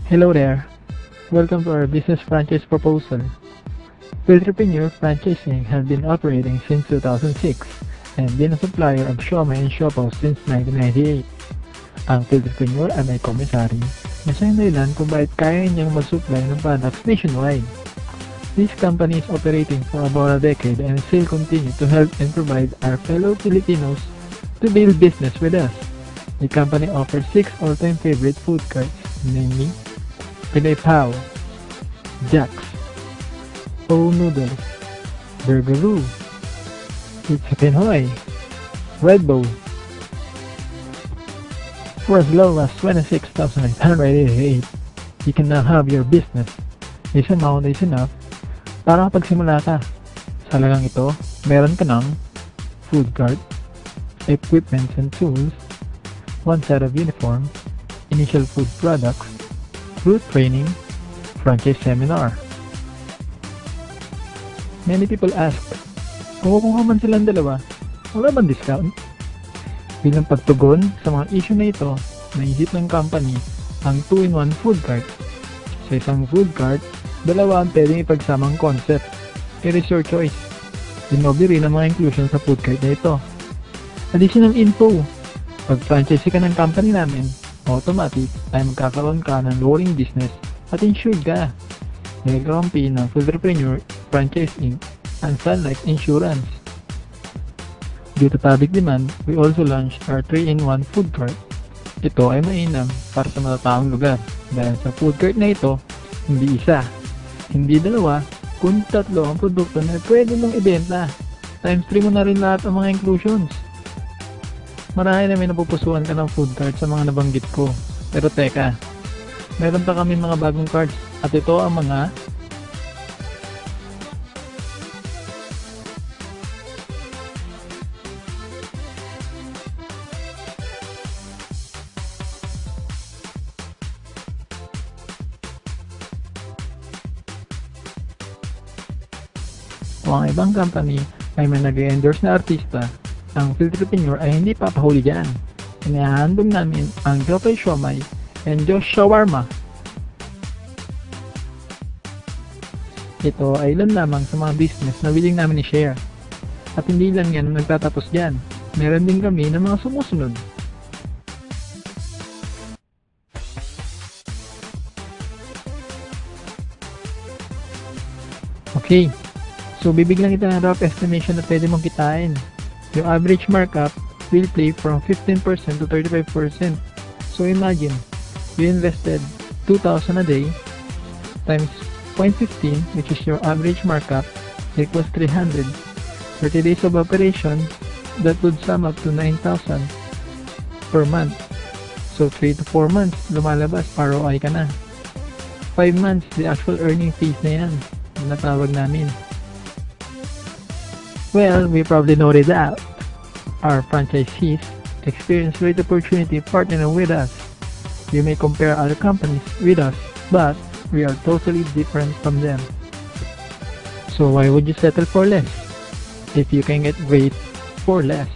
Hello there. Welcome to our business franchise proposal. Filtrepreneur Franchising has been operating since 2006 and been a supplier of Siomai and Siopaw since 1998. Ang Filtrepreneur ay may komisary na siyang dahilan kung bakit kaya niyang mag-supply ng products nationwide. This company is operating for about a decade and still continue to help and provide our fellow Filipinos to build business with us. The company offers 6 all-time favorite food carts, namely Pinoy Pao, Jack's, O Noodles, Burgeroo, Pizza Pinoy, Red Bull. For as low as 26,988, you can now have your business. This amount is enough para pagsimula ka. Sa halagang ito, meron ka ng food cart, equipment and tools, one set of uniform, initial food products, group training, franchise seminar. Many people ask, kung kukuha man silang dalawa, wala bang discount? Bilang pagtugon sa mga issue na ito, naisip ng company ang 2-in-1 food cart. Sa isang food cart, dalawa ang pwedeng ipagsamang concept. It is your choice. Dinoble rin ang mga inclusion sa food cart na ito. Additional info, pag franchise ka ng company namin, automatic ay magkakaroon ka ng rolling business at insured ka. Nagkakampi ng Filtrepreneur Franchising and Sun Life Insurance. Due to public demand, we also launched our 3-in-1 food cart. Ito ay mainam para sa matataong lugar dahil sa food cart na ito, hindi isa, hindi dalawa, kundi 3 ang produkto na pwede mong ibenta. Times 3 mo na rin lahat ang mga inclusions. Marami na may napupusuan ka ng food cart sa mga nabanggit ko. Pero teka, meron pa kami mga bagong cards at ito ang mga kung ang ibang company ay may nag-endorse na artista, ang Filtrepreneur ay hindi papahuli dyan. Inihahandog namin ang Jopay Siomai and Josh Shawarma. Ito ay ilan lamang sa mga business na willing namin i-share. At hindi lang yan nagtatapos dyan. Meron din kami ng mga sumusunod. Okay, so bibigyan kita ng rough estimation na pwede mong kitain. Yung average markup will play from 15% to 35%. So imagine, you invested 2,000 a day times 0.15, which is your average markup, equals 300. 30 days of operation, that would sum up to 9,000 per month. So 3 to 4 months, lumalabas, ROI ka na. 5 months, the actual earning phase na yan, natawag namin. Well, we probably noted that our franchisees experience great opportunity partnering with us. You may compare other companies with us, but we are totally different from them. So why would you settle for less if you can get great for less?